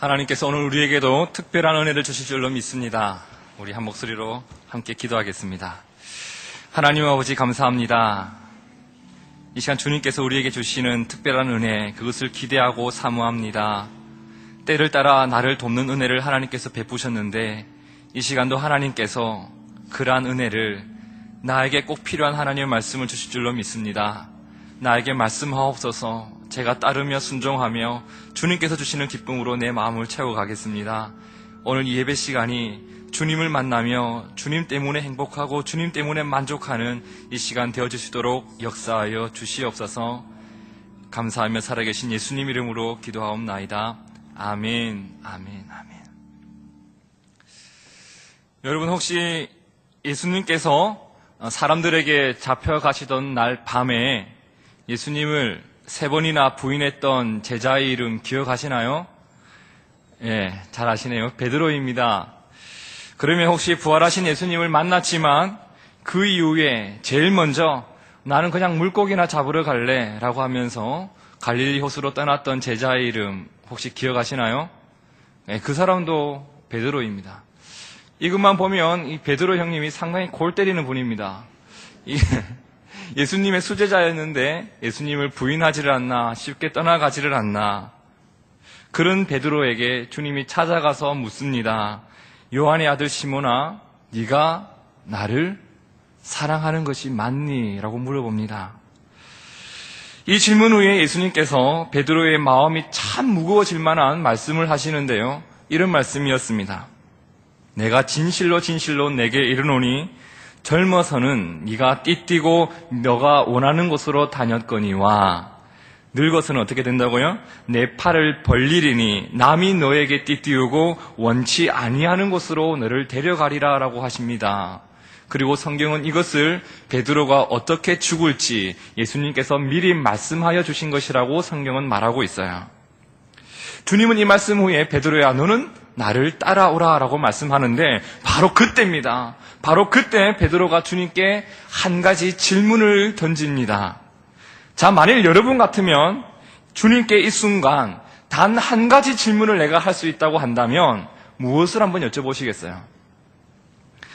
하나님께서 오늘 우리에게도 특별한 은혜를 주실 줄로 믿습니다. 우리 한 목소리로 함께 기도하겠습니다. 하나님 아버지 감사합니다. 이 시간 주님께서 우리에게 주시는 특별한 은혜, 그것을 기대하고 사모합니다. 때를 따라 나를 돕는 은혜를 하나님께서 베푸셨는데 이 시간도 하나님께서 그러한 은혜를 나에게 꼭 필요한 하나님의 말씀을 주실 줄로 믿습니다. 나에게 말씀하옵소서. 제가 따르며 순종하며 주님께서 주시는 기쁨으로 내 마음을 채워가겠습니다. 오늘 이 예배 시간이 주님을 만나며 주님 때문에 행복하고 주님 때문에 만족하는 이 시간 되어주시도록 역사하여 주시옵소서. 감사하며 살아계신 예수님 이름으로 기도하옵나이다. 아멘, 아멘, 아멘. 여러분 혹시 예수님께서 사람들에게 잡혀가시던 날 밤에 예수님을 3번이나 부인했던 제자의 이름 기억하시나요? 예, 잘 아시네요. 베드로입니다. 그러면 혹시 부활하신 예수님을 만났지만 그 이후에 제일 먼저 나는 그냥 물고기나 잡으러 갈래 라고 하면서 갈릴리 호수로 떠났던 제자의 이름 혹시 기억하시나요? 예, 그 사람도 베드로입니다. 이것만 보면 이 베드로 형님이 상당히 골 때리는 분입니다. 예수님의 수제자였는데 예수님을 부인하지를 않나, 쉽게 떠나가지를 않나. 그런 베드로에게 주님이 찾아가서 묻습니다. 요한의 아들 시몬아, 네가 나를 사랑하는 것이 맞니? 라고 물어봅니다. 이 질문 후에 예수님께서 베드로의 마음이 참 무거워질 만한 말씀을 하시는데요. 이런 말씀이었습니다. 내가 진실로 진실로 내게 이르노니 젊어서는 네가 띠띠고 너가 원하는 곳으로 다녔거니와 늙어서는 어떻게 된다고요? 내 팔을 벌리리니 남이 너에게 띠띠우고 원치 아니하는 곳으로 너를 데려가리라 라고 하십니다. 그리고 성경은 이것을 베드로가 어떻게 죽을지 예수님께서 미리 말씀하여 주신 것이라고 성경은 말하고 있어요. 주님은 이 말씀 후에 베드로야 너는 나를 따라오라 라고 말씀하는데 바로 그때입니다. 바로 그때 베드로가 주님께 한 가지 질문을 던집니다. 자, 만일 여러분 같으면 주님께 이 순간 단 한 가지 질문을 내가 할 수 있다고 한다면 무엇을 한번 여쭤보시겠어요?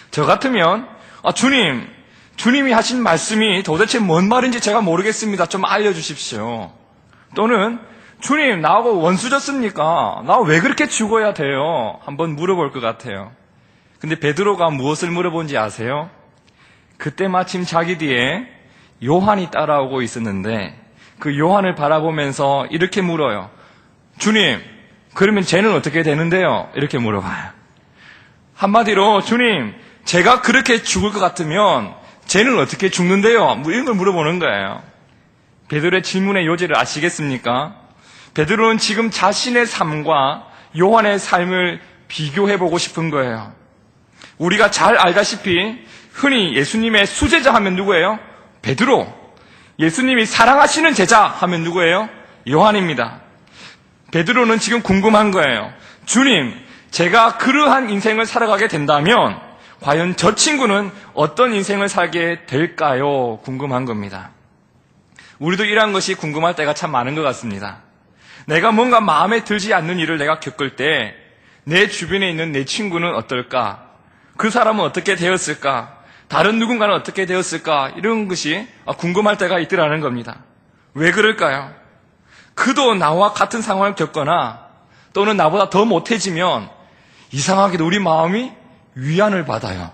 저 같으면 주님이 하신 말씀이 도대체 뭔 말인지 제가 모르겠습니다. 좀 알려주십시오. 또는 주님, 나하고 원수졌습니까? 나 왜 그렇게 죽어야 돼요? 한번 물어볼 것 같아요. 근데 베드로가 무엇을 물어본지 아세요? 그때 마침 자기 뒤에 요한이 따라오고 있었는데 그 요한을 바라보면서 이렇게 물어요. 주님, 그러면 쟤는 어떻게 되는데요? 이렇게 물어봐요. 한마디로 주님, 제가 그렇게 죽을 것 같으면 쟤는 어떻게 죽는데요? 이런 걸 물어보는 거예요. 베드로의 질문의 요지를 아시겠습니까? 베드로는 지금 자신의 삶과 요한의 삶을 비교해보고 싶은 거예요. 우리가 잘 알다시피 흔히 예수님의 수제자 하면 누구예요? 베드로. 예수님이 사랑하시는 제자 하면 누구예요? 요한입니다. 베드로는 지금 궁금한 거예요. 주님, 제가 그러한 인생을 살아가게 된다면 과연 저 친구는 어떤 인생을 살게 될까요? 궁금한 겁니다. 우리도 이러한 것이 궁금할 때가 참 많은 것 같습니다. 내가 뭔가 마음에 들지 않는 일을 내가 겪을 때 내 주변에 있는 내 친구는 어떨까? 그 사람은 어떻게 되었을까? 다른 누군가는 어떻게 되었을까? 이런 것이 궁금할 때가 있더라는 겁니다. 왜 그럴까요? 그도 나와 같은 상황을 겪거나 또는 나보다 더 못해지면 이상하게도 우리 마음이 위안을 받아요.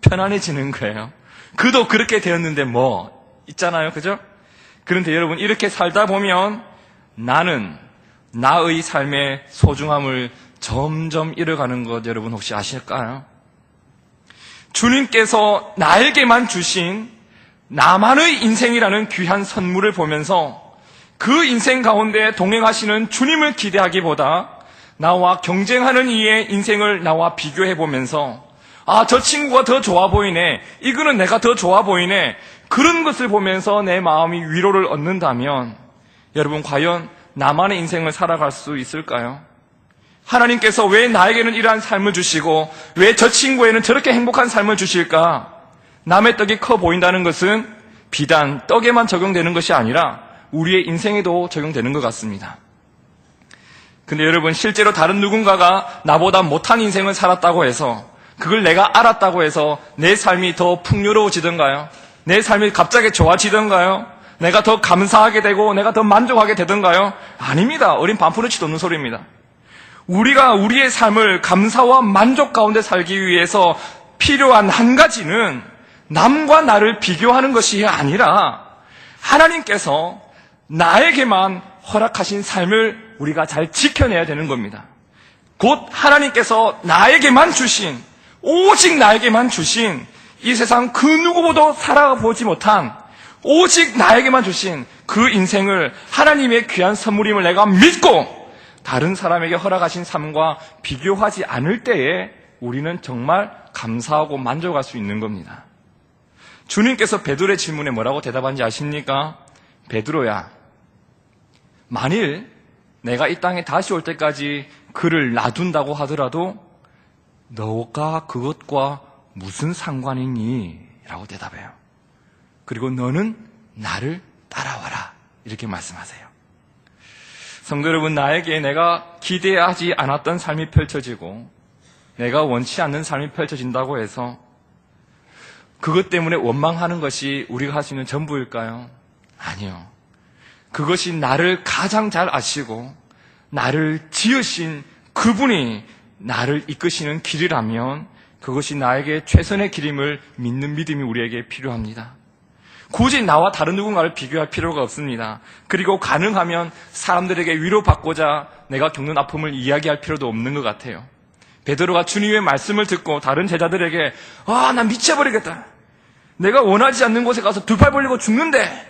편안해지는 거예요. 그도 그렇게 되었는데 뭐 있잖아요. 그죠? 그런데 여러분 이렇게 살다 보면 나는 나의 삶의 소중함을 점점 잃어가는 것 여러분 혹시 아실까요? 주님께서 나에게만 주신 나만의 인생이라는 귀한 선물을 보면서 그 인생 가운데 동행하시는 주님을 기대하기보다 나와 경쟁하는 이의 인생을 나와 비교해보면서 저 친구가 더 좋아 보이네, 이거는 내가 더 좋아 보이네, 그런 것을 보면서 내 마음이 위로를 얻는다면 여러분 과연 나만의 인생을 살아갈 수 있을까요? 하나님께서 왜 나에게는 이러한 삶을 주시고 왜 저 친구에는 저렇게 행복한 삶을 주실까? 남의 떡이 커 보인다는 것은 비단 떡에만 적용되는 것이 아니라 우리의 인생에도 적용되는 것 같습니다. 근데 여러분, 실제로 다른 누군가가 나보다 못한 인생을 살았다고 해서, 그걸 내가 알았다고 해서 내 삶이 더 풍요로워지던가요? 내 삶이 갑자기 좋아지던가요? 내가 더 감사하게 되고 내가 더 만족하게 되던가요? 아닙니다. 어린 반푼어치도 없는 소리입니다. 우리가 우리의 삶을 감사와 만족 가운데 살기 위해서 필요한 한 가지는 남과 나를 비교하는 것이 아니라 하나님께서 나에게만 허락하신 삶을 우리가 잘 지켜내야 되는 겁니다. 곧 하나님께서 나에게만 주신, 오직 나에게만 주신, 이 세상 그 누구보다 살아보지 못한, 오직 나에게만 주신 그 인생을 하나님의 귀한 선물임을 내가 믿고 다른 사람에게 허락하신 삶과 비교하지 않을 때에 우리는 정말 감사하고 만족할 수 있는 겁니다. 주님께서 베드로의 질문에 뭐라고 대답한지 아십니까? 베드로야, 만일 내가 이 땅에 다시 올 때까지 그를 놔둔다고 하더라도 너가 그것과 무슨 상관이니? 라고 대답해요. 그리고 너는 나를 따라와라. 이렇게 말씀하세요. 성도 여러분, 나에게 내가 기대하지 않았던 삶이 펼쳐지고 내가 원치 않는 삶이 펼쳐진다고 해서 그것 때문에 원망하는 것이 우리가 할 수 있는 전부일까요? 아니요. 그것이 나를 가장 잘 아시고 나를 지으신 그분이 나를 이끄시는 길이라면 그것이 나에게 최선의 길임을 믿는 믿음이 우리에게 필요합니다. 굳이 나와 다른 누군가를 비교할 필요가 없습니다. 그리고 가능하면 사람들에게 위로받고자 내가 겪는 아픔을 이야기할 필요도 없는 것 같아요. 베드로가 주님의 말씀을 듣고 다른 제자들에게 난 미쳐버리겠다. 내가 원하지 않는 곳에 가서 두 팔 벌리고 죽는데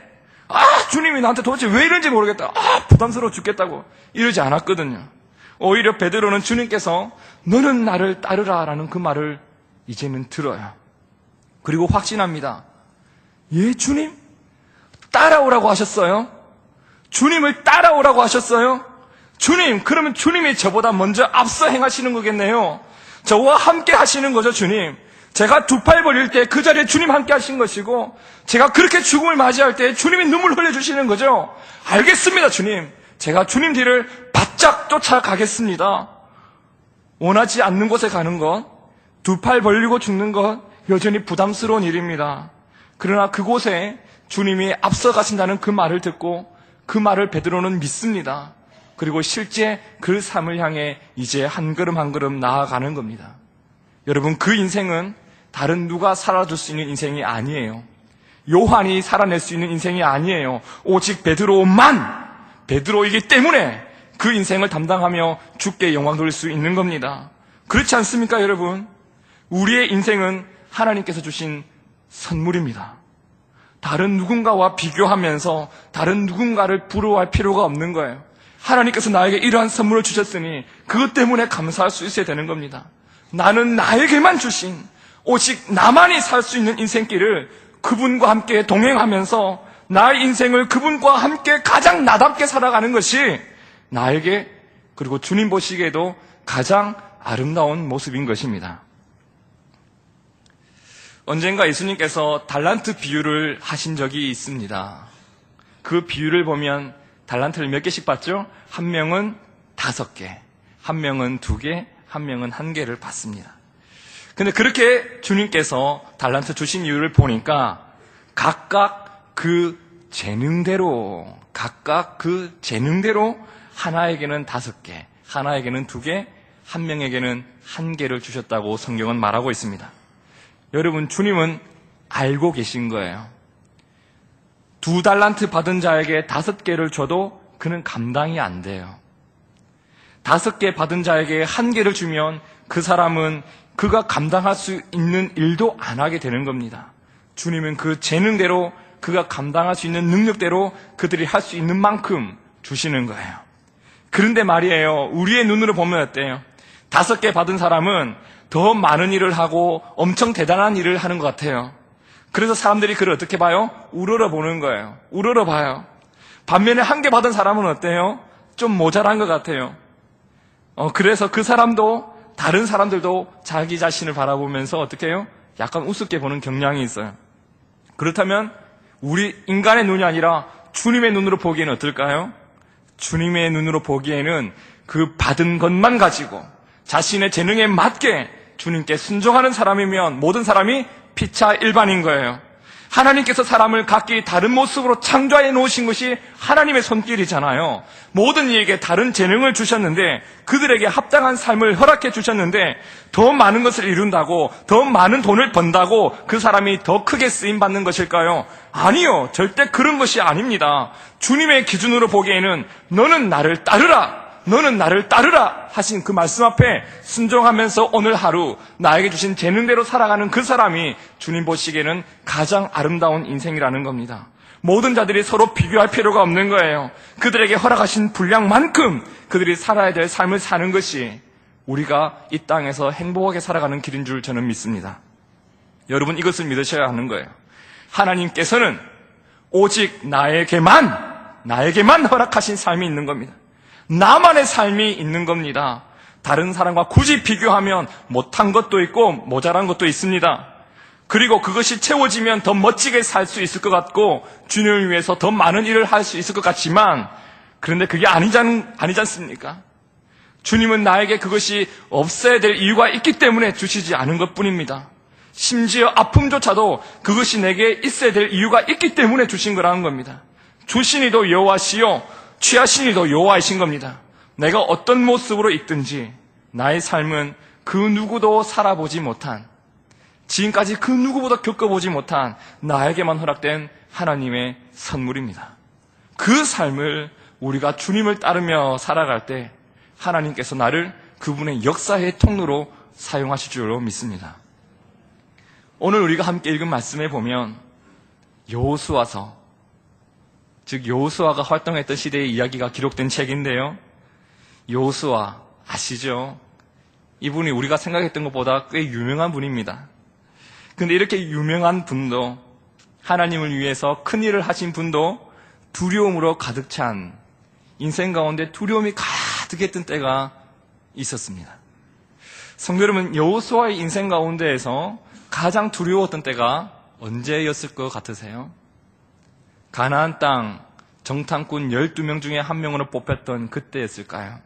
주님이 나한테 도대체 왜 이런지 모르겠다. 부담스러워 죽겠다고 이러지 않았거든요. 오히려 베드로는 주님께서 너는 나를 따르라 라는 그 말을 이제는 들어요. 그리고 확신합니다. 예, 주님? 따라오라고 하셨어요? 주님을 따라오라고 하셨어요? 주님, 그러면 주님이 저보다 먼저 앞서 행하시는 거겠네요. 저와 함께 하시는 거죠, 주님. 제가 두 팔 벌릴 때 그 자리에 주님 함께 하신 것이고 제가 그렇게 죽음을 맞이할 때 주님이 눈물 흘려주시는 거죠. 알겠습니다, 주님. 제가 주님 뒤를 바짝 쫓아가겠습니다. 원하지 않는 곳에 가는 것, 두 팔 벌리고 죽는 것 여전히 부담스러운 일입니다. 그러나 그곳에 주님이 앞서 가신다는 그 말을 듣고 그 말을 베드로는 믿습니다. 그리고 실제 그 삶을 향해 이제 한 걸음 한 걸음 나아가는 겁니다. 여러분, 그 인생은 다른 누가 살아줄 수 있는 인생이 아니에요. 요한이 살아낼 수 있는 인생이 아니에요. 오직 베드로이기 때문에 그 인생을 담당하며 주께 영광 돌릴 수 있는 겁니다. 그렇지 않습니까, 여러분? 우리의 인생은 하나님께서 주신 선물입니다. 다른 누군가와 비교하면서 다른 누군가를 부러워할 필요가 없는 거예요. 하나님께서 나에게 이러한 선물을 주셨으니 그것 때문에 감사할 수 있어야 되는 겁니다. 나는 나에게만 주신, 오직 나만이 살 수 있는 인생길을 그분과 함께 동행하면서 나의 인생을 그분과 함께 가장 나답게 살아가는 것이 나에게, 그리고 주님 보시기에도 가장 아름다운 모습인 것입니다. 언젠가 예수님께서 달란트 비유를 하신 적이 있습니다. 그 비유를 보면 달란트를 몇 개씩 받죠? 한 명은 5개, 한 명은 2개, 한 명은 1개를 받습니다. 근데 그렇게 주님께서 달란트 주신 이유를 보니까 각각 그 재능대로 하나에게는 5개, 하나에게는 2개, 한 명에게는 1개를 주셨다고 성경은 말하고 있습니다. 여러분, 주님은 알고 계신 거예요. 2달란트 받은 자에게 5개를 줘도 그는 감당이 안 돼요. 5개 받은 자에게 1개를 주면 그 사람은 그가 감당할 수 있는 일도 안 하게 되는 겁니다. 주님은 그 재능대로, 그가 감당할 수 있는 능력대로 그들이 할 수 있는 만큼 주시는 거예요. 그런데 말이에요, 우리의 눈으로 보면 어때요? 5개 받은 사람은 더 많은 일을 하고 엄청 대단한 일을 하는 것 같아요. 그래서 사람들이 그를 어떻게 봐요? 우러러 보는 거예요. 우러러 봐요. 반면에 1개 받은 사람은 어때요? 좀 모자란 것 같아요. 그래서 그 사람도, 다른 사람들도 자기 자신을 바라보면서 어떻게 해요? 약간 우습게 보는 경향이 있어요. 그렇다면 우리 인간의 눈이 아니라 주님의 눈으로 보기에는 어떨까요? 주님의 눈으로 보기에는 그 받은 것만 가지고 자신의 재능에 맞게 주님께 순종하는 사람이면 모든 사람이 피차 일반인 거예요. 하나님께서 사람을 각기 다른 모습으로 창조해 놓으신 것이 하나님의 손길이잖아요. 모든 이에게 다른 재능을 주셨는데 그들에게 합당한 삶을 허락해 주셨는데 더 많은 것을 이룬다고, 더 많은 돈을 번다고 그 사람이 더 크게 쓰임받는 것일까요? 아니요. 절대 그런 것이 아닙니다. 주님의 기준으로 보기에는 너는 나를 따르라, 너는 나를 따르라 하신 그 말씀 앞에 순종하면서 오늘 하루 나에게 주신 재능대로 살아가는 그 사람이 주님 보시기에는 가장 아름다운 인생이라는 겁니다. 모든 자들이 서로 비교할 필요가 없는 거예요. 그들에게 허락하신 분량만큼 그들이 살아야 될 삶을 사는 것이 우리가 이 땅에서 행복하게 살아가는 길인 줄 저는 믿습니다. 여러분, 이것을 믿으셔야 하는 거예요. 하나님께서는 오직 나에게만 허락하신 삶이 있는 겁니다. 나만의 삶이 있는 겁니다. 다른 사람과 굳이 비교하면 못한 것도 있고 모자란 것도 있습니다. 그리고 그것이 채워지면 더 멋지게 살 수 있을 것 같고 주님을 위해서 더 많은 일을 할 수 있을 것 같지만, 그런데 그게 아니지 않습니까? 주님은 나에게 그것이 없어야 될 이유가 있기 때문에 주시지 않은 것뿐입니다. 심지어 아픔조차도 그것이 내게 있어야 될 이유가 있기 때문에 주신 거라는 겁니다. 주신 이도 여호와시요 취하신 이도 여호와이신 겁니다. 내가 어떤 모습으로 있든지 나의 삶은 그 누구도 살아보지 못한, 지금까지 그 누구보다 겪어보지 못한 나에게만 허락된 하나님의 선물입니다. 그 삶을 우리가 주님을 따르며 살아갈 때 하나님께서 나를 그분의 역사의 통로로 사용하실 줄로 믿습니다. 오늘 우리가 함께 읽은 말씀에 보면 여호수아서, 즉 여호수아가 활동했던 시대의 이야기가 기록된 책인데요. 여호수아 아시죠? 이분이 우리가 생각했던 것보다 꽤 유명한 분입니다. 근데 이렇게 유명한 분도, 하나님을 위해서 큰 일을 하신 분도 두려움으로 가득 찬, 인생 가운데 두려움이 가득했던 때가 있었습니다. 성도 여러분, 여호수아의 인생 가운데에서 가장 두려웠던 때가 언제였을 것 같으세요? 가나안 땅 정탐꾼 12명 중에 한 명으로 뽑혔던 그때였을까요?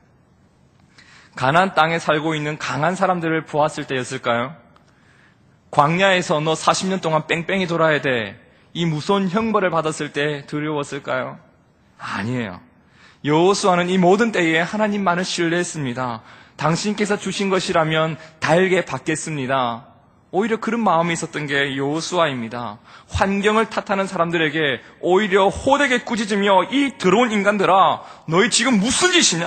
가나안 땅에 살고 있는 강한 사람들을 보았을 때였을까요? 광야에서 너 40년 동안 뺑뺑이 돌아야 돼, 이 무서운 형벌을 받았을 때 두려웠을까요? 아니에요. 여호수아는 이 모든 때에 하나님만을 신뢰했습니다. 당신께서 주신 것이라면 달게 받겠습니다. 오히려 그런 마음이 있었던 게 여호수아입니다. 환경을 탓하는 사람들에게 오히려 호되게 꾸짖으며 이 더러운 인간들아, 너희 지금 무슨 짓이냐?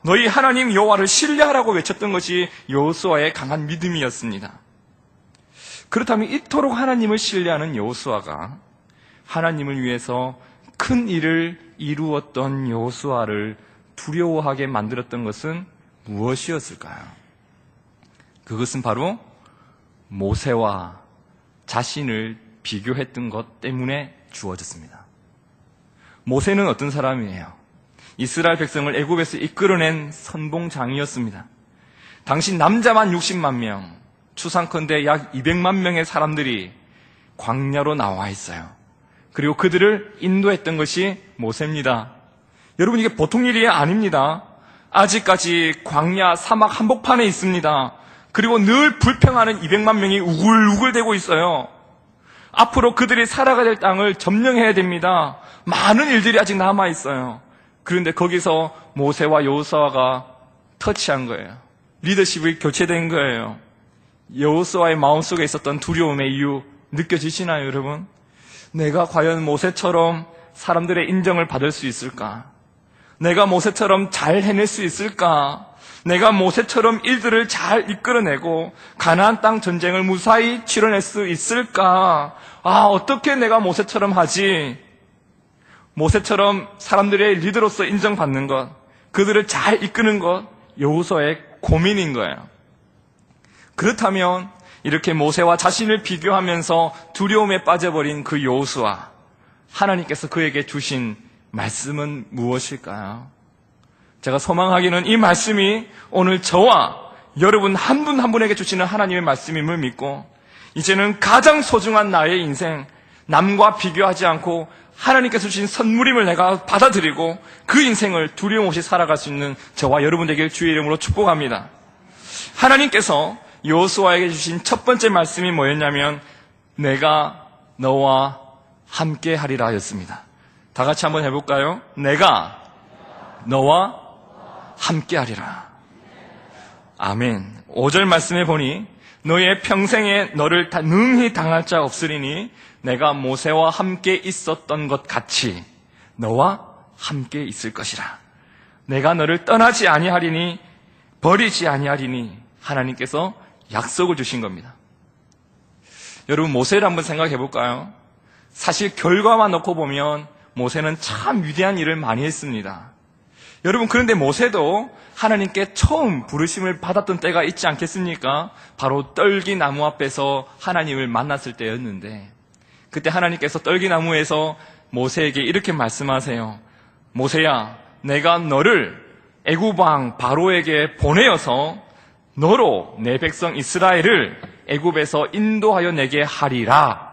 너희 하나님 여호와를 신뢰하라고 외쳤던 것이 여호수아의 강한 믿음이었습니다. 그렇다면 이토록 하나님을 신뢰하는 여호수아가 하나님을 위해서 큰 일을 이루었던 여호수아를 두려워하게 만들었던 것은 무엇이었을까요? 그것은 바로 모세와 자신을 비교했던 것 때문에 주어졌습니다. 모세는 어떤 사람이에요? 이스라엘 백성을 애굽에서 이끌어낸 선봉장이었습니다. 당시 남자만 60만 명, 추상컨대 약 200만 명의 사람들이 광야로 나와 있어요. 그리고 그들을 인도했던 것이 모세입니다. 여러분, 이게 보통 일이 아닙니다. 아직까지 광야 사막 한복판에 있습니다. 그리고 늘 불평하는 200만 명이 우글우글대고 있어요. 앞으로 그들이 살아가야 될 땅을 점령해야 됩니다. 많은 일들이 아직 남아있어요. 그런데 거기서 모세와 여호수아가 터치한 거예요. 리더십이 교체된 거예요. 여호수아의 마음속에 있었던 두려움의 이유 느껴지시나요, 여러분? 내가 과연 모세처럼 사람들의 인정을 받을 수 있을까? 내가 모세처럼 잘 해낼 수 있을까? 내가 모세처럼 일들을 잘 이끌어내고 가나안 땅 전쟁을 무사히 치러낼 수 있을까? 어떻게 내가 모세처럼 하지? 모세처럼 사람들의 리더로서 인정받는 것, 그들을 잘 이끄는 것, 여호수아의 고민인 거예요. 그렇다면 이렇게 모세와 자신을 비교하면서 두려움에 빠져버린 그 여호수아, 하나님께서 그에게 주신 말씀은 무엇일까요? 제가 소망하기는 이 말씀이 오늘 저와 여러분 한 분 한 분에게 주시는 하나님의 말씀임을 믿고, 이제는 가장 소중한 나의 인생, 남과 비교하지 않고 하나님께서 주신 선물임을 내가 받아들이고 그 인생을 두려움 없이 살아갈 수 있는 저와 여러분 되길 주의 이름으로 축복합니다. 하나님께서 여호수아에게 주신 첫 번째 말씀이 뭐였냐면 내가 너와 함께 하리라 였습니다. 다 같이 한번 해볼까요? 내가 너와 함께 하리라. 아멘. 5절 말씀에 보니 너의 평생에 너를 능히 당할 자 없으리니 내가 모세와 함께 있었던 것 같이 너와 함께 있을 것이라. 내가 너를 떠나지 아니하리니 버리지 아니하리니 하나님께서 약속을 주신 겁니다. 여러분 모세를 한번 생각해 볼까요? 사실 결과만 놓고 보면 모세는 참 위대한 일을 많이 했습니다. 여러분 그런데 모세도 하나님께 처음 부르심을 받았던 때가 있지 않겠습니까? 바로 떨기나무 앞에서 하나님을 만났을 때였는데 그때 하나님께서 떨기나무에서 모세에게 이렇게 말씀하세요. 모세야, 내가 너를 애굽 왕 바로에게 보내어서 너로 내 백성 이스라엘을 애굽에서 인도하여 내게 하리라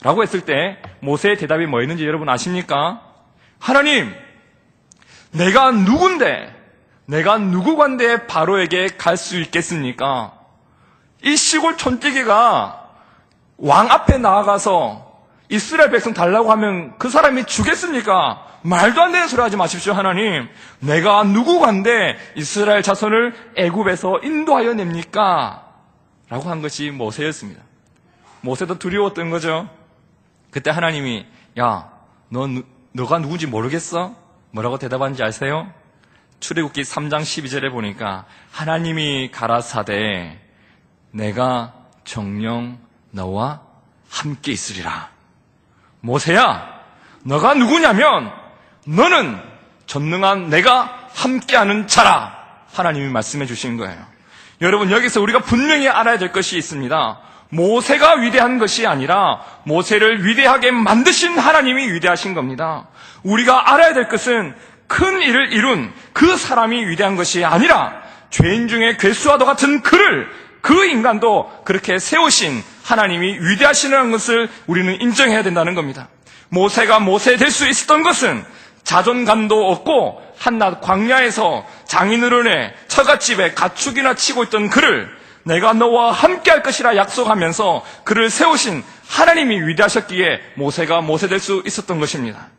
라고 했을 때 모세의 대답이 뭐였는지 여러분 아십니까? 하나님, 내가 누군데 내가 누구간데 바로에게 갈 수 있겠습니까? 이 시골 촌뜨기가 왕 앞에 나아가서 이스라엘 백성 달라고 하면 그 사람이 주겠습니까? 말도 안 되는 소리 하지 마십시오. 하나님, 내가 누구간데 이스라엘 자손을 애굽에서 인도하여 냅니까? 라고 한 것이 모세였습니다. 모세도 두려웠던 거죠. 그때 하나님이 야, 너가 누군지 모르겠어? 뭐라고 대답한지 아세요? 출애굽기 3장 12절에 보니까 하나님이 가라사대 내가 정녕 너와 함께 있으리라. 모세야, 너가 누구냐면 너는 전능한 내가 함께하는 자라. 하나님이 말씀해 주신 거예요. 여러분 여기서 우리가 분명히 알아야 될 것이 있습니다. 모세가 위대한 것이 아니라 모세를 위대하게 만드신 하나님이 위대하신 겁니다. 우리가 알아야 될 것은 큰 일을 이룬 그 사람이 위대한 것이 아니라 죄인 중에 괴수와도 같은 그 인간도 그렇게 세우신 하나님이 위대하시는 것을 우리는 인정해야 된다는 겁니다. 모세가 모세 될 수 있었던 것은 자존감도 없고 한낱 광야에서 장인어른의 처갓집에 가축이나 치고 있던 그를 내가 너와 함께 할 것이라 약속하면서 그를 세우신 하나님이 위대하셨기에 모세가 모세 될 수 있었던 것입니다.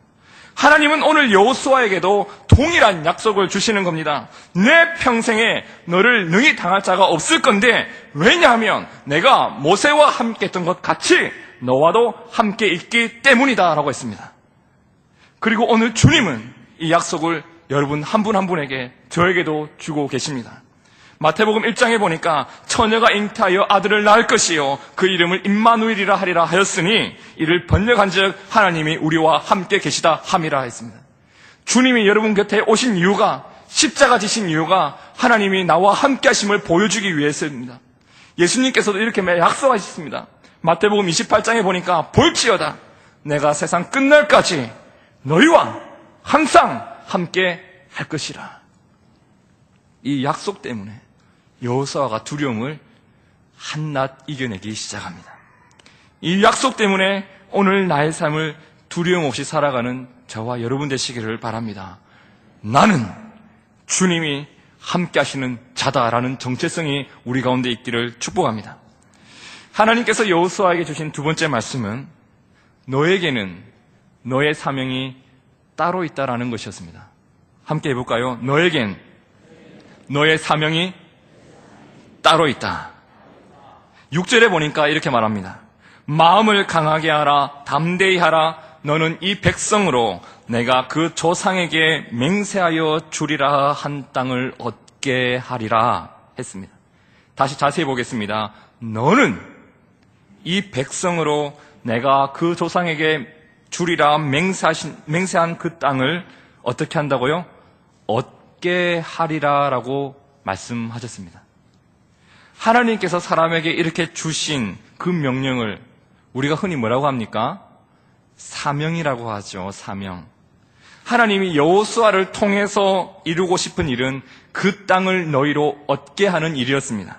하나님은 오늘 여호수아에게도 동일한 약속을 주시는 겁니다. 내 평생에 너를 능히 당할 자가 없을 건데 왜냐하면 내가 모세와 함께 했던 것 같이 너와도 함께 있기 때문이다 라고 했습니다. 그리고 오늘 주님은 이 약속을 여러분 한 분 한 분에게 저에게도 주고 계십니다. 마태복음 1장에 보니까 처녀가 잉태하여 아들을 낳을 것이요 그 이름을 임마누엘이라 하리라 하였으니 이를 번역한즉 하나님이 우리와 함께 계시다 함이라 했습니다. 주님이 여러분 곁에 오신 이유가 십자가 지신 이유가 하나님이 나와 함께 하심을 보여주기 위해서입니다. 예수님께서도 이렇게 약속하셨습니다. 마태복음 28장에 보니까 볼지어다 내가 세상 끝날까지 너희와 항상 함께 할 것이라. 이 약속 때문에 여호수아가 두려움을 한낱 이겨내기 시작합니다. 이 약속 때문에 오늘 나의 삶을 두려움 없이 살아가는 저와 여러분 되시기를 바랍니다. 나는 주님이 함께 하시는 자다라는 정체성이 우리 가운데 있기를 축복합니다. 하나님께서 여호수아에게 주신 두 번째 말씀은 너에게는 너의 사명이 따로 있다라는 것이었습니다. 함께 해볼까요? 너에겐 너의 사명이 따로 있다. 6절에 보니까 이렇게 말합니다. 마음을 강하게 하라, 담대히 하라. 너는 이 백성으로 내가 그 조상에게 맹세하여 주리라 한 땅을 얻게 하리라 했습니다. 다시 자세히 보겠습니다. 너는 이 백성으로 내가 그 조상에게 주리라 맹세한 그 땅을 어떻게 한다고요? 얻게 하리라라고 말씀하셨습니다. 하나님께서 사람에게 이렇게 주신 그 명령을 우리가 흔히 뭐라고 합니까? 사명이라고 하죠. 사명. 하나님이 여호수아를 통해서 이루고 싶은 일은 그 땅을 너희로 얻게 하는 일이었습니다.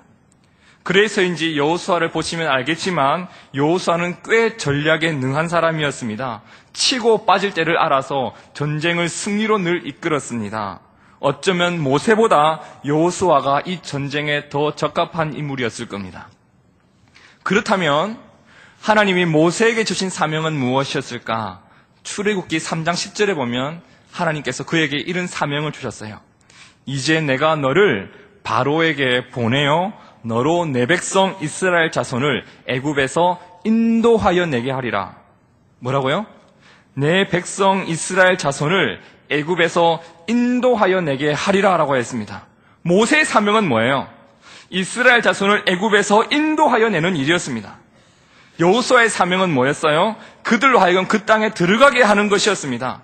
그래서인지 여호수아를 보시면 알겠지만 여호수아는 꽤 전략에 능한 사람이었습니다. 치고 빠질 때를 알아서 전쟁을 승리로 늘 이끌었습니다. 어쩌면 모세보다 여호수아가 이 전쟁에 더 적합한 인물이었을 겁니다. 그렇다면 하나님이 모세에게 주신 사명은 무엇이었을까? 출애굽기 3장 10절에 보면 하나님께서 그에게 이런 사명을 주셨어요. 이제 내가 너를 바로에게 보내어 너로 내 백성 이스라엘 자손을 애굽에서 인도하여 내게 하리라. 뭐라고요? 내 백성 이스라엘 자손을 애굽에서 인도하여 내게 하리라 라고 했습니다. 모세의 사명은 뭐예요? 이스라엘 자손을 애굽에서 인도하여 내는 일이었습니다. 여호수아의 사명은 뭐였어요? 그들로 하여금 그 땅에 들어가게 하는 것이었습니다.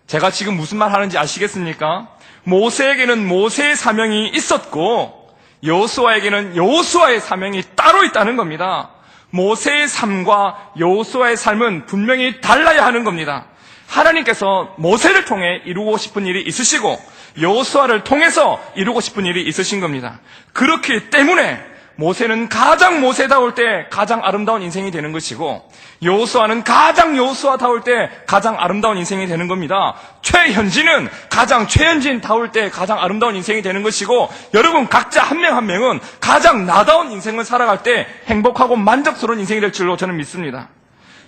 제가 지금 무슨 말 하는지 아시겠습니까? 모세에게는 모세의 사명이 있었고 여호수아에게는 여호수아의 사명이 따로 있다는 겁니다. 모세의 삶과 여호수아의 삶은 분명히 달라야 하는 겁니다. 하나님께서 모세를 통해 이루고 싶은 일이 있으시고 여호수아를 통해서 이루고 싶은 일이 있으신 겁니다. 그렇기 때문에 모세는 가장 모세다울 때 가장 아름다운 인생이 되는 것이고 여호수아는 가장 여호수아다울 때 가장 아름다운 인생이 되는 겁니다. 최현진은 가장 최현진다울 때 가장 아름다운 인생이 되는 것이고 여러분 각자 한 명 한 명은 가장 나다운 인생을 살아갈 때 행복하고 만족스러운 인생이 될 줄로 저는 믿습니다.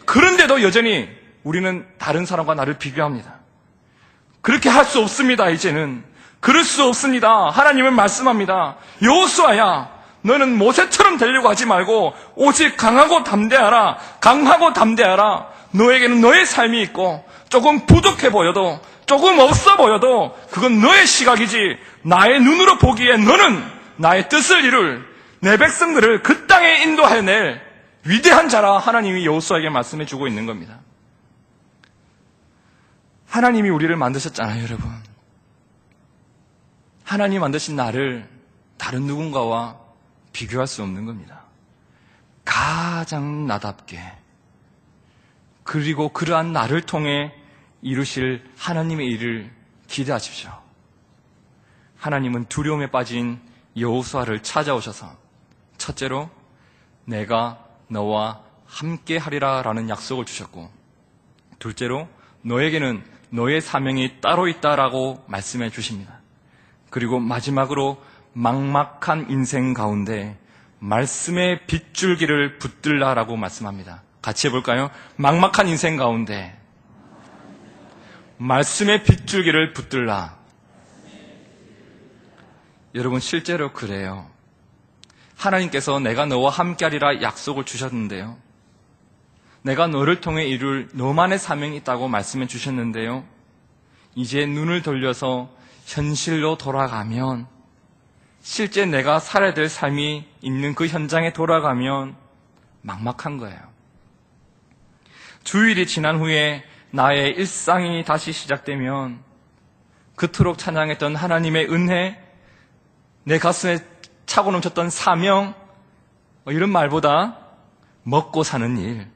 그런데도 여전히 우리는 다른 사람과 나를 비교합니다. 그렇게 할 수 없습니다. 이제는 그럴 수 없습니다. 하나님은 말씀합니다. 여호수아야, 너는 모세처럼 되려고 하지 말고 오직 강하고 담대하라. 강하고 담대하라. 너에게는 너의 삶이 있고 조금 부족해 보여도 조금 없어 보여도 그건 너의 시각이지 나의 눈으로 보기에 너는 나의 뜻을 이룰 내 백성들을 그 땅에 인도하여 낼 위대한 자라. 하나님이 여호수아에게 말씀해 주고 있는 겁니다. 하나님이 우리를 만드셨잖아요, 여러분. 하나님이 만드신 나를 다른 누군가와 비교할 수 없는 겁니다. 가장 나답게 그리고 그러한 나를 통해 이루실 하나님의 일을 기대하십시오. 하나님은 두려움에 빠진 여호수아를 찾아오셔서 첫째로 내가 너와 함께 하리라 라는 약속을 주셨고 둘째로 너에게는 너의 사명이 따로 있다라고 말씀해 주십니다. 그리고 마지막으로 막막한 인생 가운데 말씀의 빗줄기를 붙들라라고 말씀합니다. 같이 해볼까요? 막막한 인생 가운데 말씀의 빗줄기를 붙들라. 여러분 실제로 그래요. 하나님께서 내가 너와 함께하리라 약속을 주셨는데요. 내가 너를 통해 이룰 너만의 사명이 있다고 말씀해 주셨는데요. 이제 눈을 돌려서 현실로 돌아가면 실제 내가 살아야 될 삶이 있는 그 현장에 돌아가면 막막한 거예요. 주일이 지난 후에 나의 일상이 다시 시작되면 그토록 찬양했던 하나님의 은혜, 내 가슴에 차고 넘쳤던 사명, 이런 말보다 먹고 사는 일,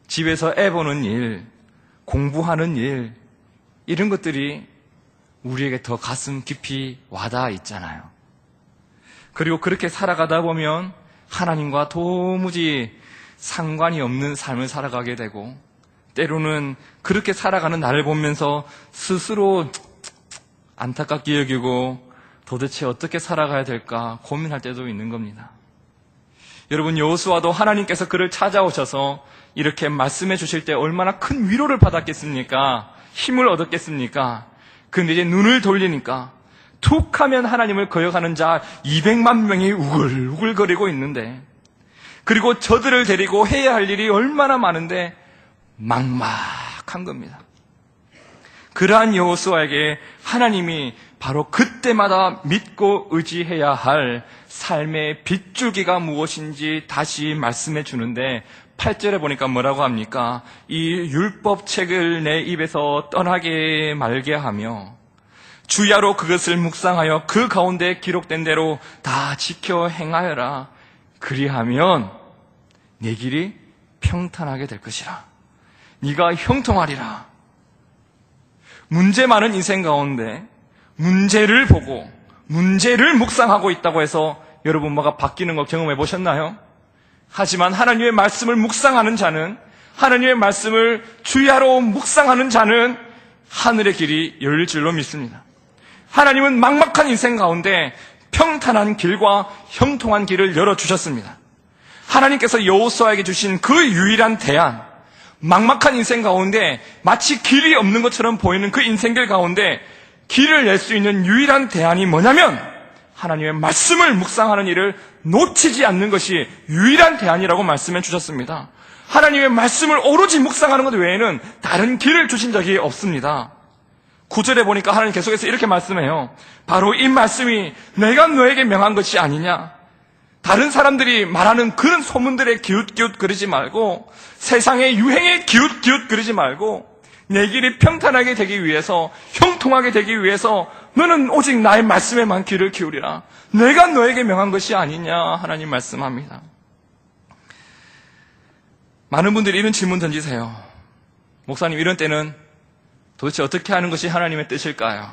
집에서 애 보는 일, 공부하는 일, 이런 것들이 우리에게 더 가슴 깊이 와닿아 있잖아요. 그리고 그렇게 살아가다 보면 하나님과 도무지 상관이 없는 삶을 살아가게 되고 때로는 그렇게 살아가는 나를 보면서 스스로 안타깝게 여기고 도대체 어떻게 살아가야 될까 고민할 때도 있는 겁니다. 여러분 여호수아도 하나님께서 그를 찾아오셔서 이렇게 말씀해 주실 때 얼마나 큰 위로를 받았겠습니까? 힘을 얻었겠습니까? 근데 이제 눈을 돌리니까 툭 하면 하나님을 거역하는 자 200만 명이 우글우글거리고 있는데 그리고 저들을 데리고 해야 할 일이 얼마나 많은데 막막한 겁니다. 그러한 여호수아에게 하나님이 바로 그때마다 믿고 의지해야 할 삶의 빗줄기가 무엇인지 다시 말씀해 주는데 8절에 보니까 뭐라고 합니까? 이 율법책을 내 입에서 떠나게 말게 하며 주야로 그것을 묵상하여 그 가운데 기록된 대로 다 지켜 행하여라. 그리하면 내 길이 평탄하게 될 것이라. 네가 형통하리라. 문제 많은 인생 가운데 문제를 보고 문제를 묵상하고 있다고 해서 여러분 뭐가 바뀌는 거 경험해 보셨나요? 하지만 하나님의 말씀을 묵상하는 자는, 하나님의 말씀을 주야로 묵상하는 자는 하늘의 길이 열릴 줄로 믿습니다. 하나님은 막막한 인생 가운데 평탄한 길과 형통한 길을 열어주셨습니다. 하나님께서 여호수아에게 주신 그 유일한 대안, 막막한 인생 가운데 마치 길이 없는 것처럼 보이는 그 인생길 가운데 길을 낼 수 있는 유일한 대안이 뭐냐면 하나님의 말씀을 묵상하는 일을 놓치지 않는 것이 유일한 대안이라고 말씀해 주셨습니다. 하나님의 말씀을 오로지 묵상하는 것 외에는 다른 길을 주신 적이 없습니다. 9절에 보니까 하나님 계속해서 이렇게 말씀해요. 바로 이 말씀이 내가 너에게 명한 것이 아니냐. 다른 사람들이 말하는 그런 소문들에 기웃기웃 거리지 말고, 세상의 유행에 기웃기웃 거리지 말고, 내 길이 평탄하게 되기 위해서, 형통하게 되기 위해서 너는 오직 나의 말씀에만 귀를 기울이라. 내가 너에게 명한 것이 아니냐 하나님 말씀합니다. 많은 분들이 이런 질문 던지세요. 목사님, 이런 때는 도대체 어떻게 하는 것이 하나님의 뜻일까요?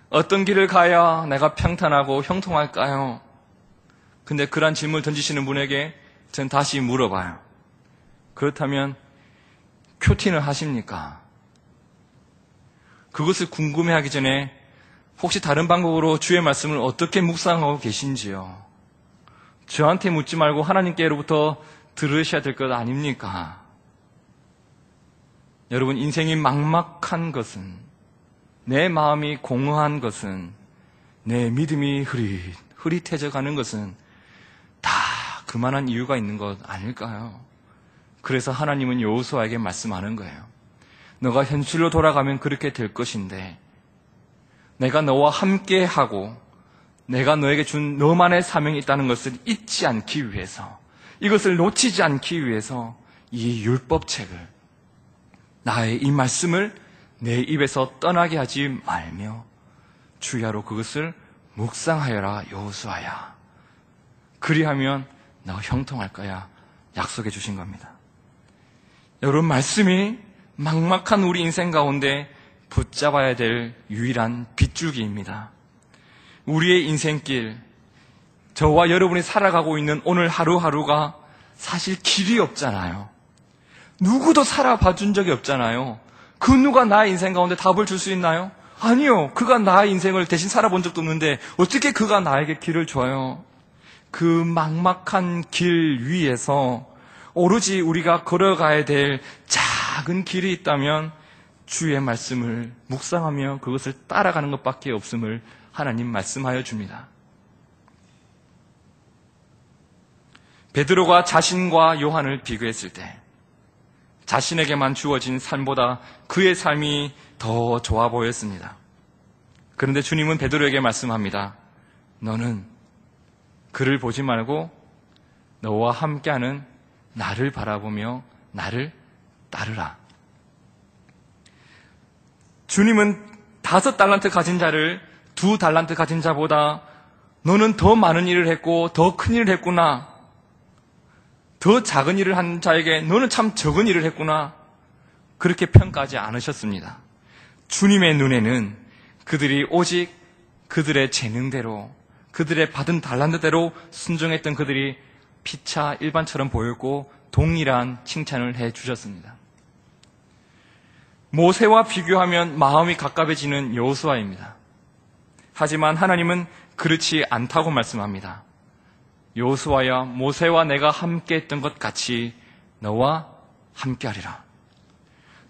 어떤 길을 가야 내가 평탄하고 형통할까요? 근데 그런 질문을 던지시는 분에게 전 다시 물어봐요. 그렇다면 큐티는 하십니까? 그것을 궁금해하기 전에 혹시 다른 방법으로 주의 말씀을 어떻게 묵상하고 계신지요? 저한테 묻지 말고 하나님께로부터 들으셔야 될 것 아닙니까? 여러분, 인생이 막막한 것은, 내 마음이 공허한 것은, 내 믿음이 흐릿해져 가는 것은 다 그만한 이유가 있는 것 아닐까요? 그래서 하나님은 여호수아에게 말씀하는 거예요. 너가 현실로 돌아가면 그렇게 될 것인데, 내가 너와 함께하고 내가 너에게 준 너만의 사명이 있다는 것을 잊지 않기 위해서, 이것을 놓치지 않기 위해서 이 율법책을, 나의 이 말씀을 내 입에서 떠나게 하지 말며 주야로 그것을 묵상하여라 여호수아야. 그리하면 너 형통할 거야 약속해 주신 겁니다. 여러분, 말씀이 막막한 우리 인생 가운데 붙잡아야 될 유일한 빗줄기입니다. 우리의 인생길, 저와 여러분이 살아가고 있는 오늘 하루하루가 사실 길이 없잖아요. 누구도 살아봐 준 적이 없잖아요. 그 누가 나의 인생 가운데 답을 줄 수 있나요? 아니요. 그가 나의 인생을 대신 살아본 적도 없는데 어떻게 그가 나에게 길을 줘요? 그 막막한 길 위에서 오로지 우리가 걸어가야 될 작은 길이 있다면 주의 말씀을 묵상하며 그것을 따라가는 것밖에 없음을 하나님 말씀하여 줍니다. 베드로가 자신과 요한을 비교했을 때 자신에게만 주어진 삶보다 그의 삶이 더 좋아 보였습니다. 그런데 주님은 베드로에게 말씀합니다. 너는 그를 보지 말고 너와 함께하는 나를 바라보며 나를 따르라. 주님은 5달란트 가진 자를 2달란트 가진 자보다 너는 더 많은 일을 했고 더 큰 일을 했구나, 더 작은 일을 한 자에게 너는 참 적은 일을 했구나, 그렇게 평가하지 않으셨습니다. 주님의 눈에는 그들이 오직 그들의 재능대로, 그들의 받은 달란트대로 순종했던 그들이 피차 일반처럼 보였고 동일한 칭찬을 해주셨습니다. 모세와 비교하면 마음이 가까워지는 여호수아입니다. 하지만 하나님은 그렇지 않다고 말씀합니다. 여호수아야, 모세와 내가 함께했던 것 같이 너와 함께하리라.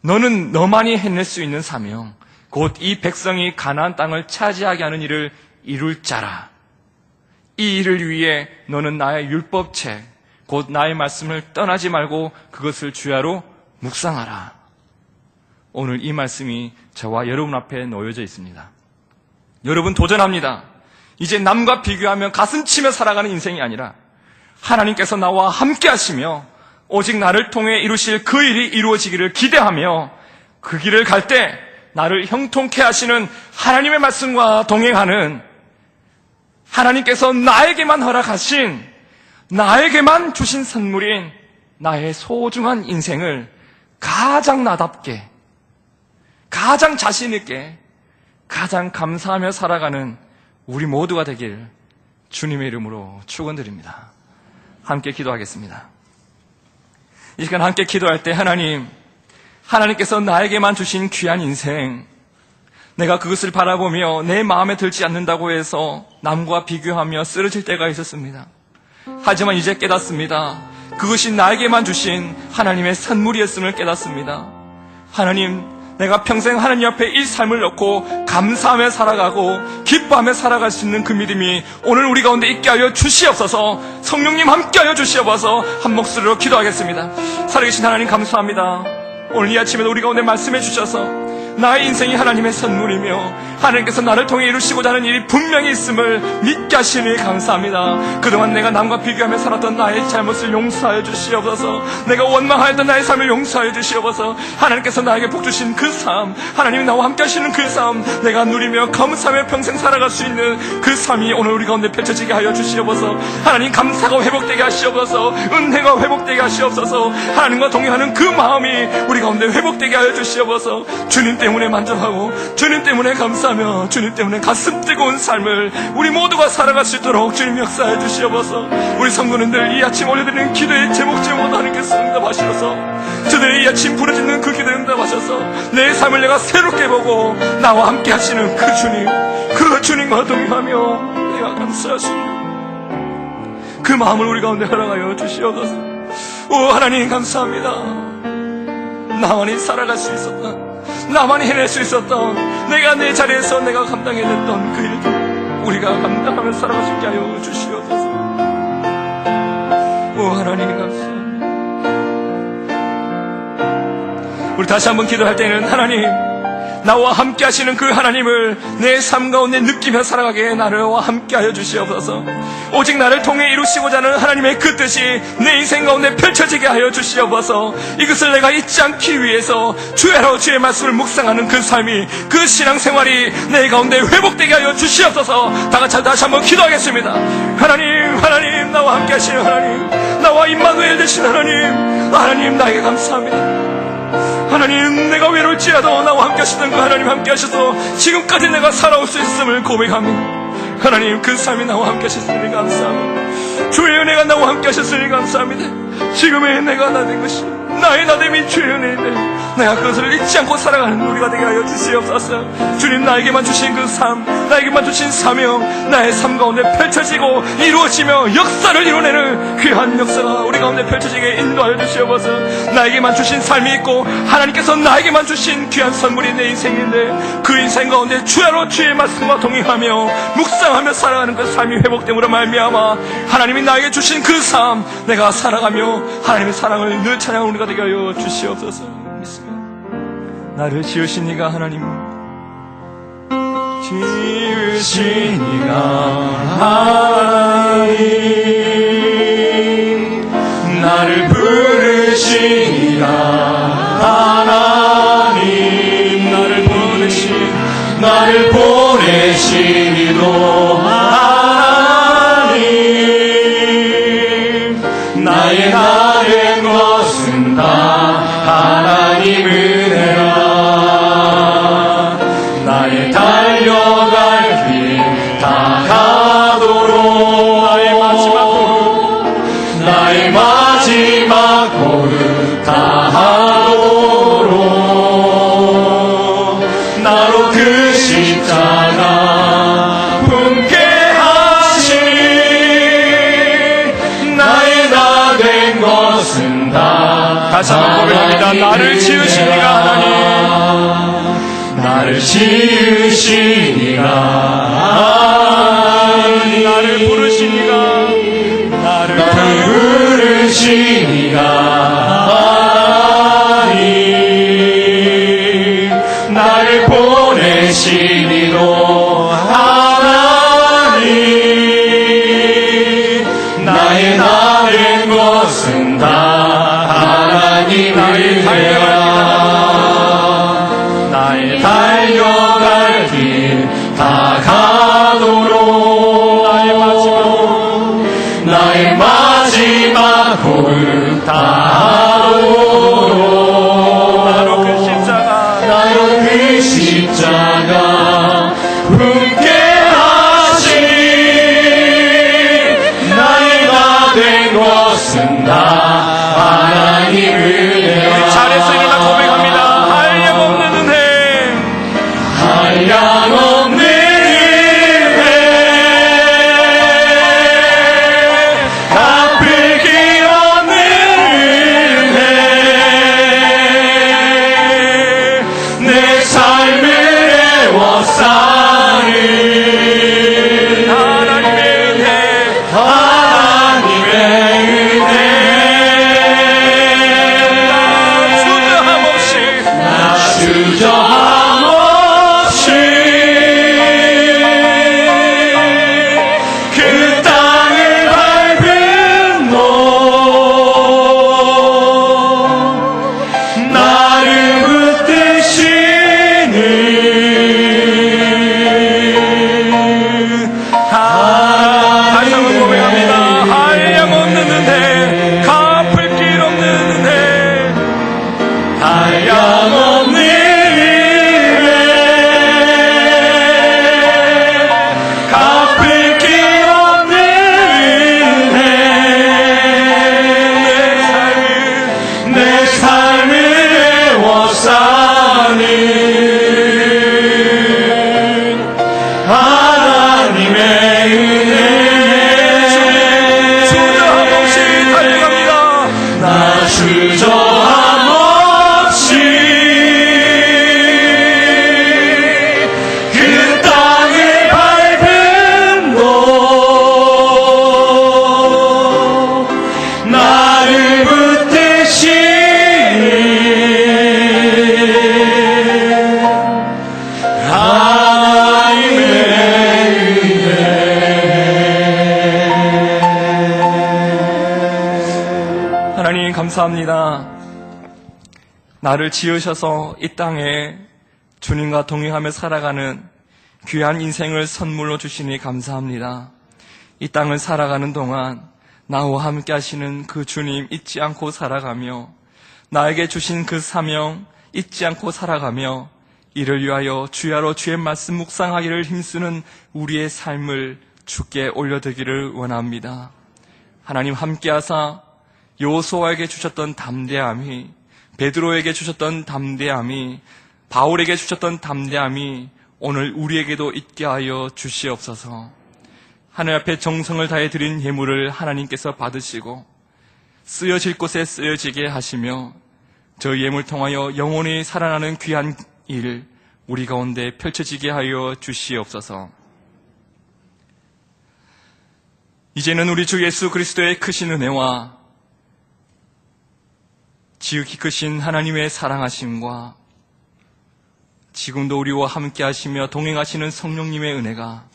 너는 너만이 해낼 수 있는 사명, 곧 이 백성이 가나안 땅을 차지하게 하는 일을 이룰 자라. 이 일을 위해 너는 나의 율법책, 곧 나의 말씀을 떠나지 말고 그것을 주야로 묵상하라. 오늘 이 말씀이 저와 여러분 앞에 놓여져 있습니다. 여러분, 도전합니다. 이제 남과 비교하며 가슴 치며 살아가는 인생이 아니라 하나님께서 나와 함께 하시며 오직 나를 통해 이루실 그 일이 이루어지기를 기대하며 그 길을 갈 때 나를 형통케 하시는 하나님의 말씀과 동행하는, 하나님께서 나에게만 허락하신, 나에게만 주신 선물인 나의 소중한 인생을 가장 나답게, 가장 자신 있게, 가장 감사하며 살아가는 우리 모두가 되길 주님의 이름으로 축원드립니다. 함께 기도하겠습니다. 이 시간 함께 기도할 때 하나님께서 나에게만 주신 귀한 인생, 내가 그것을 바라보며 내 마음에 들지 않는다고 해서 남과 비교하며 쓰러질 때가 있었습니다. 하지만 이제 깨닫습니다. 그것이 나에게만 주신 하나님의 선물이었음을 깨닫습니다. 하나님, 내가 평생 하나님 앞에 이 삶을 놓고 감사하며 살아가고 기뻐하며 살아갈 수 있는 그 믿음이 오늘 우리 가운데 있게 하여 주시옵소서. 성령님 함께 하여 주시옵소서. 한 목소리로 기도하겠습니다. 살아계신 하나님 감사합니다. 오늘 이 아침에도 우리 가운데 말씀해 주셔서 나의 인생이 하나님의 선물이며 하나님께서 나를 통해 이루시고자 하는 일이 분명히 있음을 믿게 하시니 감사합니다. 그동안 내가 남과 비교하며 살았던 나의 잘못을 용서하여 주시옵소서. 내가 원망하였던 나의 삶을 용서하여 주시옵소서. 하나님께서 나에게 복 주신 그 삶, 하나님이 나와 함께 하시는 그 삶, 내가 누리며 감사하며 평생 살아갈 수 있는 그 삶이 오늘 우리 가운데 펼쳐지게 하여 주시옵소서. 하나님, 감사가 회복되게 하시옵소서. 은혜가 회복되게 하시옵소서. 하나님과 동행하는 그 마음이 우리 가운데 회복되게 하여 주시옵소서. 주님 때문에 만족하고 주님 때문에 감사하며 주님 때문에 가슴 뜨거운 삶을 우리 모두가 살아갈 수 있도록 주님 역사해 주시옵소서. 우리 성도님들 이 아침 올려드리는 기도의 제목 하나님께서 응답하시옵소서. 저들의 이 아침 부르짖는 그 기도에 응답하셔서 내 삶을 내가 새롭게 보고 나와 함께 하시는 그 주님과 동행하며 내가 감사할 수 있는 그 마음을 우리 가운데 허락하여 주시옵소서. 오 하나님 감사합니다. 나만이 살아갈 수 있었던, 나만이 해낼 수 있었던, 내가 내 자리에서 내가 감당해냈던 그 일들 우리가 감당하며 살아갈 수 있게 하여 주시옵소서. 오 하나님 감사합니다. 우리 다시 한번 기도할 때는 하나님, 나와 함께 하시는 그 하나님을 내 삶 가운데 느끼며 살아가게 나와 함께 하여 주시옵소서. 오직 나를 통해 이루시고자 하는 하나님의 그 뜻이 내 인생 가운데 펼쳐지게 하여 주시옵소서. 이것을 내가 잊지 않기 위해서 주야로 주의 말씀을 묵상하는 그 삶이, 그 신앙생활이 내 가운데 회복되게 하여 주시옵소서. 다같이 다시 한번 기도하겠습니다. 하나님 나와 함께 하시는 하나님, 나와 임마누엘 되신 하나님 나에게 감사합니다. 하나님, 내가 외로울지라도 나와 함께 하시던 그 하나님 함께 하셔서 지금까지 내가 살아올 수 있음을 고백합니다. 하나님, 그 삶이 나와 함께 하셨으니 감사합니다. 주의 은혜가 나와 함께 하셨으니 감사합니다. 지금의 내가 나 된 것이 나의 나됨이 주의 은혜인데 내가 그것을 잊지 않고 살아가는 우리가 되게 하여 주시옵소서. 주님, 나에게만 주신 그 삶, 나에게만 주신 사명, 나의 삶 가운데 펼쳐지고 이루어지며 역사를 이뤄내는 귀한 역사가 우리 가운데 펼쳐지게 인도하여 주시옵소서. 나에게만 주신 삶이 있고 하나님께서 나에게만 주신 귀한 선물이 내 인생인데 그 인생 가운데 주야로 주의 말씀과 동행하며 묵상하며 살아가는 그 삶이 회복됨으로 말미암아 하나님이 나에게 주신 그 삶, 내가 살아가며 하나님의 사랑을 늘 찬양하는 우리가 되게 하여 주시옵소서. 믿습니다. 나를 지으신 이가 하나님, 지으신 이가 하나님, 나를 부르신 이가 하나님, 나를 보내신 이도 하나님, 나의 나 된 것은 다 하나님 은혜라. 나의 달려갈 길 다 가도록 나의 마지막 고름 다 하도록 나로 그 십자가 품게 하시니 나의 나 된 것은 다 다시 한번 고백합니다. 나를 지으신 이가 하나님, 나를 지으신 이가 하나님, 나를 부르신 이가, 나를 부르신 이가 하나님, 나를 보내신 이도 하나님, 나의 나 된 것은 다 하나님 은혜라. 나의 달려갈 길 다 가도록 나의 마지막 고름 다 하도록 나로 그 십자가 품게 하시니 한량없는 은혜, 갚을 길 없는 은혜, 내 삶을 애워싸는 하나님의 은혜. 주저함 없이 달려갑니다. 나 주저함 없이 그 땅을 밟음도 나를 붙드시는 하나님의 은혜. 하나님 감사합니다. 나를 지으셔서 이 땅에 주님과 동행하며 살아가는 귀한 인생을 선물로 주시니 감사합니다. 이 땅을 살아가는 동안 나와 함께 하시는 그 주님 잊지 않고 살아가며 나에게 주신 그 사명 잊지 않고 살아가며 이를 위하여 주야로 주의 말씀 묵상하기를 힘쓰는 우리의 삶을 주께 올려드리기를 원합니다. 하나님 함께하사 여호수아에게 주셨던 담대함이, 베드로에게 주셨던 담대함이, 바울에게 주셨던 담대함이 오늘 우리에게도 있게 하여 주시옵소서. 하늘 앞에 정성을 다해 드린 예물을 하나님께서 받으시고 쓰여질 곳에 쓰여지게 하시며 저 예물 통하여 영원히 살아나는 귀한 일 우리 가운데 펼쳐지게 하여 주시옵소서. 이제는 우리 주 예수 그리스도의 크신 은혜와 지극히 크신 하나님의 사랑하심과 지금도 우리와 함께 하시며 동행하시는 성령님의 은혜가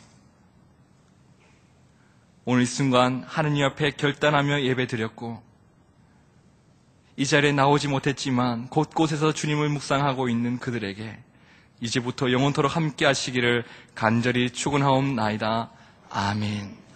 오늘 이 순간 하느님 앞에 결단하며 예배드렸고 이 자리에 나오지 못했지만 곳곳에서 주님을 묵상하고 있는 그들에게 이제부터 영원토록 함께 하시기를 간절히 축원하옵나이다. 아멘.